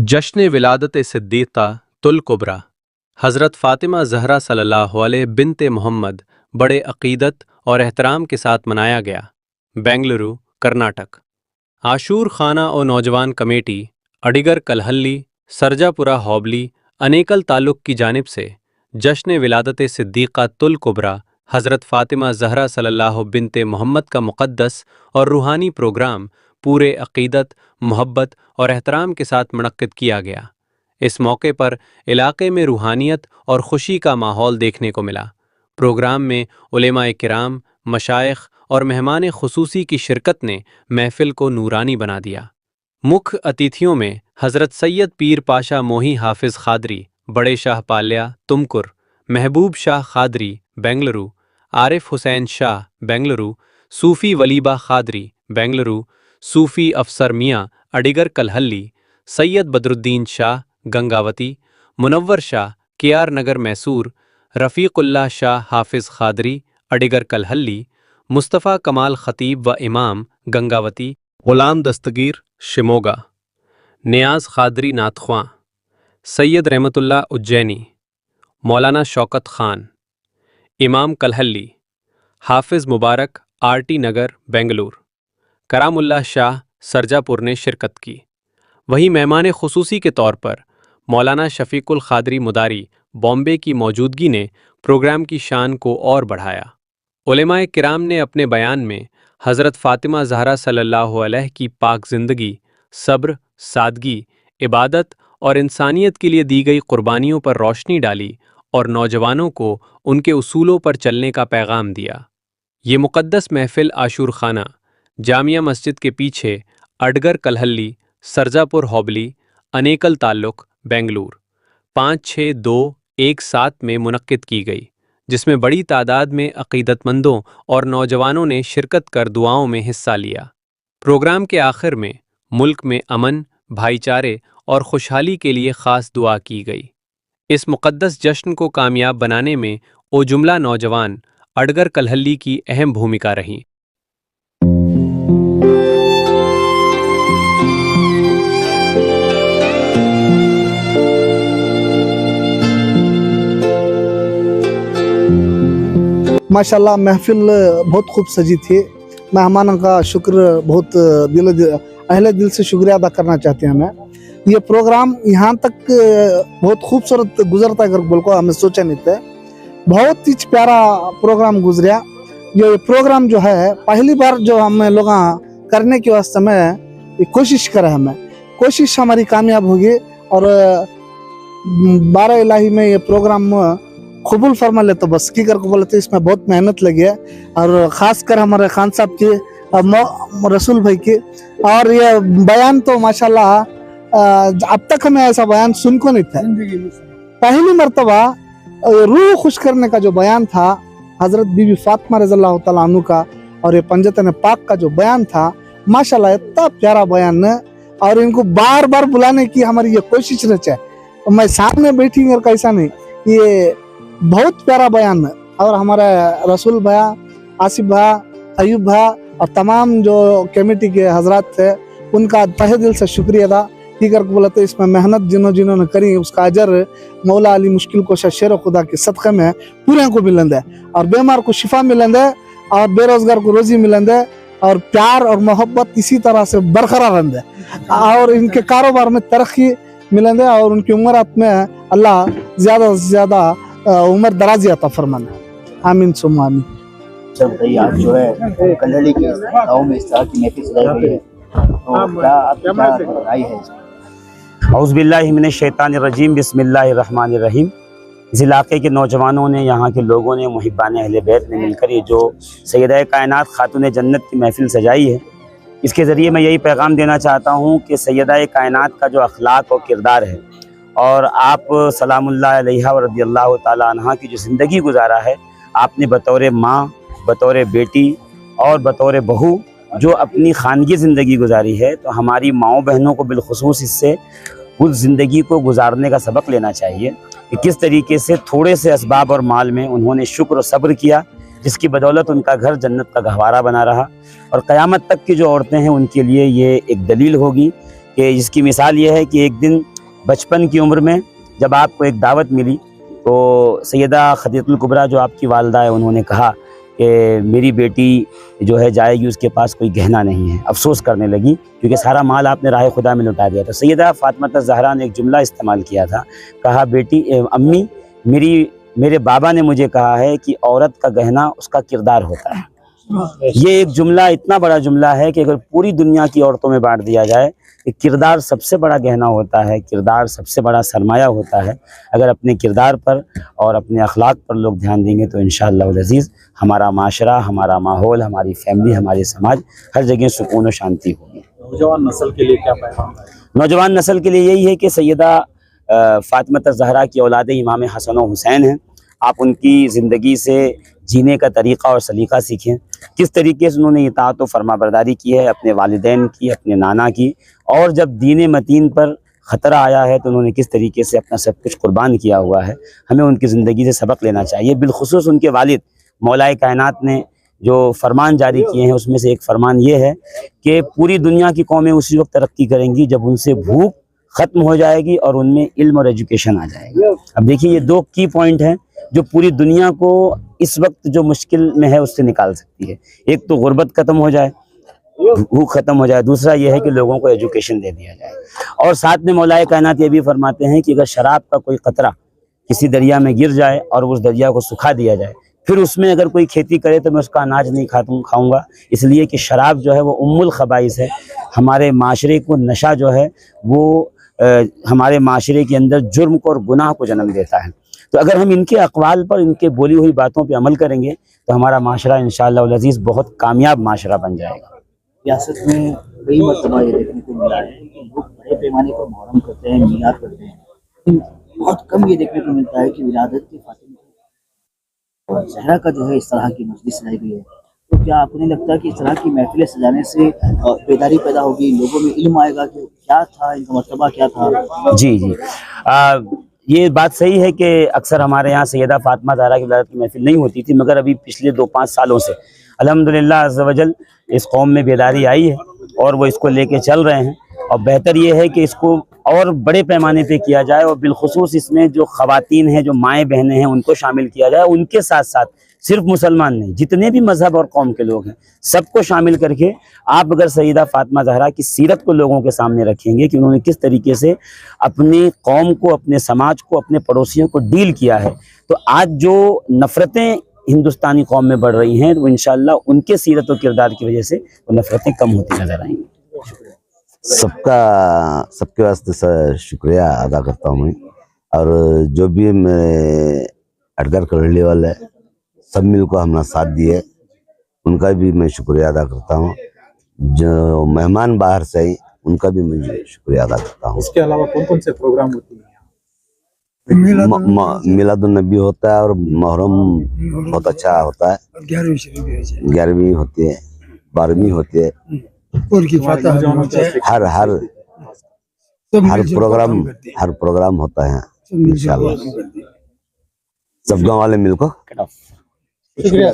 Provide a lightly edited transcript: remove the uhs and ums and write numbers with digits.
जश्न विलादत सिद्दीक़ा तुल कुबरा हज़रत फ़ातिमा ज़हरा सल्लल्लाहु अलैहि बिन्त मोहम्मद बड़े अक़ीदत और एहतराम के साथ मनाया गया। बेंगलुरु, कर्नाटक। आशूर खाना और नौजवान कमेटी, अडिगर कलहल्ली, सरजापुरा हौबली, अनेकल ताल्लुक़ की जानिब से जश्न विलादत सिद्दीक़ा तुल कुबरा हज़रत फ़ातिमा ज़हरा सल्लल्लाहु बिन्त मोहम्मद का मुक़द्दस और रूहानी प्रोग्राम पूरे अक़ीदत, मोहब्बत और एहतराम के साथ मुनक्किद किया गया। इस मौके पर इलाक़े में रूहानियत और ख़ुशी का माहौल देखने को मिला। प्रोग्राम में उलेमाए किराम, मशाइख़ और मेहमान ख़ुसूसी की शिरकत ने महफ़िल को नूरानी बना दिया। मुख्य अतिथियों में हज़रत सैयद पीर पाशा मोही हाफ़िज़ ख़ादरी, बड़े शाह पाल्या, तुमकुर, महबूब शाह ख़ादरी, बेंगलुरु, आरिफ हुसैन शाह, बेंगलुरु, सूफ़ी वलीबा ख़ादरी, बेंगलुरु, सूफ़ी अफ़सर मियाँ, अडिगर कलहल्ली, सैयद बदरुद्दीन शाह, गंगावती, मुनव्वर शाह, केआर नगर, मैसूर, रफ़ीक़ुल्लाह शाह हाफ़िज़ ख़ादरी, अडिगर कलहल्ली, मुस्तफ़ा कमाल ख़तीब व इमाम, गंगावती, ग़ुलाम दस्तगीर, शिमोगा, नियाज़ ख़ादरी, नाथख्वां, सैयद रहमतुल्लाह उज्जैनी, मौलाना शौकत ख़ान, इमाम कलहल्ली, हाफ़िज़ मुबारक, आरटी नगर, बेंगलुरु, करामुल्लाह शाह, सरजापुर ने शिरकत की। वहीं मेहमान ख़ुसूसी के तौर पर मौलाना शफ़ीकुल ख़ादरी मुदारी, बॉम्बे की मौजूदगी ने प्रोग्राम की शान को और बढ़ाया। उलेमाए किराम ने अपने बयान में हज़रत फ़ातिमा ज़हरा सल्लल्लाहु अलैहि की पाक ज़िंदगी, सब्र, सादगी, इबादत और इंसानियत के लिए दी गई क़ुर्बानियों पर रोशनी डाली और नौजवानों को उनके उसूलों पर चलने का पैगाम दिया। ये मुक़द्दस महफ़िल आशूर खाना, जामिया मस्जिद के पीछे, अडगर कलहल्ली, सरजापुर हौबली, अनेकल ताल्लुक़, बेंगलुरु 5-6-2-1-7 में मुनक्किद की गई, जिसमें बड़ी तादाद में अक़ीदतमंदों और नौजवानों ने शिरकत कर दुआओं में हिस्सा लिया। प्रोग्राम के आखिर में मुल्क में अमन, भाईचारे और खुशहाली के लिए ख़ास दुआ की गई। इस मुक़द्दस जश्न को कामयाब बनाने में ओ जुमला नौजवान अडगर कलहल्ली की अहम भूमिका रही। माशाल्लाह महफिल बहुत खूब सजी थी। मेहमानों का शुक्र बहुत अहले दिल से शुक्रिया अदा करना चाहते हैं। हमें ये प्रोग्राम यहाँ तक बहुत खूबसूरत गुजरता है बोल को हमें सोचा नहीं था। बहुत ही प्यारा प्रोग्राम गुजरा। ये प्रोग्राम जो है पहली बार जो हम लोग करने के वास्ते में कोशिश करें, हमें कोशिश हमारी कामयाब होगी और 12 इलाही में ये प्रोग्राम कबूल फरमा ले। तो बस की कर को बोलते इसमें बहुत मेहनत लगी है और ख़ास कर हमारे खान साहब की, रसूल भाई की। और ये बयान तो माशाल्लाह अब तक हमें ऐसा बयान सुन को नहीं था। पहली मर्तबा रूह खुश करने का जो बयान था हज़रत बीबी फातिमा रज़ियल्लाहु तआला अन्हु का, और ये पंजतन पाक का जो बयान था, माशाल्लाह इतना प्यारा बयान है। और इनको बार बार बुलाने की हमारी ये कोशिश रहे। मैं सामने बैठी और कैसा नहीं, ये बहुत प्यारा बयान है। और हमारे रसूल भैया, आसिफ भैया, अयूब भैया और तमाम जो कमेटी के हजरात थे, उनका तहे दिल से शुक्रिया अदा की कर बोला। तो इसमें मेहनत जिन्होंने करी उसका अजर मौला अली मुश्किल को शेर खुदा के सदक़े में पूरे को मिलेंगे, और बीमार को शिफा मिलेंगे, और बेरोजगार को रोजी मिलेंगे, और प्यार और मोहब्बत इसी तरह से बरकरार रहेंगे, और इनके कारोबार में तरक्की मिलेंगे, और उनकी उम्रात में अल्लाह ज़्यादा से ज़्यादा उम्र दराज़ी अता फरमाना। आमीन सुम्मा आमीन। भाई आज जो है कलहल्ली के गाँव में इस तरह की महफिल सजाई गई है, तो क्या आपकी क्या राय है? औज़ु बिल्लाहि मिनश शैतानिर रजीम, बिस्मिल्लाहिर रहमानिर रहीम। इस इलाके के नौजवानों ने, यहाँ के लोगों ने, मुहिब्बान अहले बैत ने मिलकर ये जो सैयदा कायनात खातून जन्नत की महफिल सजाई है, इसके ज़रिए मैं यही पैगाम देना चाहता हूँ कि सैयदा कायनात का जो अखलाक और किरदार है, और आप सलामुल्लाह अलैहा व रज़ियल्लाहु ताला अन्हा की जो ज़िंदगी गुजारा है, आपने बतौर माँ, बतौर बेटी और बतौर बहू जो अपनी खानगी ज़िंदगी गुजारी है, तो हमारी माओ बहनों को बिलखुसूस इससे उस ज़िंदगी को गुजारने का सबक लेना चाहिए कि किस तरीके से थोड़े से असबाब और माल में उन्होंने शुक्र और सब्र किया, जिसकी बदौलत उनका घर जन्नत का गहवारा बना रहा। और क़यामत तक की जो औरतें हैं उनके लिए ये एक दलील होगी कि इसकी मिसाल ये है कि एक दिन बचपन की उम्र में जब आपको एक दावत मिली तो सैयदा खदीजतुल कुबरा जो आपकी वालदा है, उन्होंने कहा कि मेरी बेटी जो है जाएगी, उसके पास कोई गहना नहीं है। अफसोस करने लगी क्योंकि सारा माल आपने राह खुदा में लुटा दिया था। सैयदा फातिमा ज़हरा ने एक जुमला इस्तेमाल किया था, कहा बेटी अम्मी मेरे बाबा ने मुझे कहा है कि औरत का गहना उसका किरदार होता है। ये एक जुमला इतना बड़ा जुमला है कि अगर पूरी दुनिया की औरतों में बांट दिया जाए कि किरदार सबसे बड़ा गहना होता है, किरदार सबसे बड़ा सरमाया होता है। अगर अपने किरदार पर और अपने अखलाक पर लोग ध्यान देंगे तो इंशाअल्लाह अज़ीज़ हमारा माशरा, हमारा माहौल, हमारी फैमिली, हमारे समाज हर जगह सुकून और शांति होगी। नौजवान नस्ल के लिए क्या पैगाम है? नौजवान नस्ल के लिए यही है कि सैयदा फातिमा ज़हरा की औलाद इमाम हसन और हुसैन हैं। आप उनकी ज़िंदगी से जीने का तरीक़ा और सलीक़ा सीखें, किस तरीके से उन्होंने इताअत और फरमाबरदारी की है अपने वालिदैन की, अपने नाना की, और जब दीन मतीन पर ख़तरा आया है तो उन्होंने किस तरीके से अपना सब कुछ कुर्बान किया हुआ है। हमें उनकी ज़िंदगी से सबक लेना चाहिए। बिलखुसूस उनके वालिद मौलाए कायनात ने जो फरमान जारी किए हैं उसमें से एक फरमान ये है कि पूरी दुनिया की कौमें उसी वक्त तरक्की करेंगी जब उनसे भूख ख़त्म हो जाएगी और उनमें इल्म और एजुकेशन आ जाएगा। अब देखिए ये दो की पॉइंट हैं जो पूरी दुनिया को इस वक्त जो मुश्किल में है उससे निकाल सकती है। एक तो गुर्बत ख़त्म हो जाए, भूख ख़त्म हो जाए, दूसरा ये है कि लोगों को एजुकेशन दे दिया जाए। और साथ में मौलाए कायनात ये भी फरमाते हैं कि अगर शराब का कोई कतरा किसी दरिया में गिर जाए और उस दरिया को सुखा दिया जाए, फिर उसमें अगर कोई खेती करे तो मैं उसका अनाज नहीं खाऊंगा, इसलिए कि शराब जो है वो उम्मुल खबाइस है। हमारे माशरे को नशा जो है वो हमारे माशरे के अंदर जुर्म को और गुनाह को जन्म देता है। तो अगर हम इनके अक़वाल पर, इनके बोली हुई बातों पे अमल करेंगे तो हमारा माशरा इंशाअल्लाह अज़ीज़ बहुत कामयाब माशरा बन जाएगा। रियासत में कई मरतबा ये देखने को मिला है कि लोग बड़े पैमाने पर मुहर्रम करते हैं, मीलाद करते हैं, लेकिन बहुत कम ये देखने को मिलता है कि विलादत की फातिमा और ज़हरा का जो है इस तरह की मजलिस सजाई गई है। तो क्या आपको नहीं लगता कि इस तरह की महफिलें सजाने से बेदारी पैदा होगी, लोगों में इल्म आएगा कि क्या था, इनका मरतबा क्या था? जी ये बात सही है कि अक्सर हमारे यहाँ सैयदा फातिमा ज़हरा की विलादत की महफिल नहीं होती थी, मगर अभी पिछले 2-5 सालों से अल्हम्दुलिल्लाह अज़्ज़ व जल इस कौम में बेदारी आई है और वो इसको लेके चल रहे हैं। और बेहतर ये है कि इसको और बड़े पैमाने पे किया जाए और बिलखुसूस इसमें जो ख़वातीन हैं, जो माएँ बहनें हैं, उनको शामिल किया जाए। उनके साथ साथ सिर्फ मुसलमान नहीं, जितने भी मज़हब और कौम के लोग हैं सबको शामिल करके आप अगर सैयदा फातिमा ज़हरा की सीरत को लोगों के सामने रखेंगे कि उन्होंने किस तरीके से अपनी कौम को, अपने समाज को, अपने पड़ोसियों को डील किया है, तो आज जो नफ़रतें हिंदुस्तानी कौम में बढ़ रही हैं वो इंशाअल्लाह उनके सीरत और किरदार की वजह से वो नफ़रतें कम होती नजर आएंगी। सबके वास्ते शुक्रिया अदा करता हूँ मैं, और जो भी मेरे अडगर करने वाले सब मिल को हमने साथ दिए उनका भी मैं शुक्रिया अदा करता हूँ। जो मेहमान बाहर से आई उनका भी मैं शुक्रिया अदा करता हूँ। इसके अलावा कौन कौन से प्रोग्राम होते हैं? मिलादुन नबी होता है और मुहर्रम बहुत अच्छा होता है, 11वीं होती है, 12वीं होती है, हर प्रोग्राम होता है इंशाअल्लाह। सब गाँव वाले मिलकर शुक्रिया।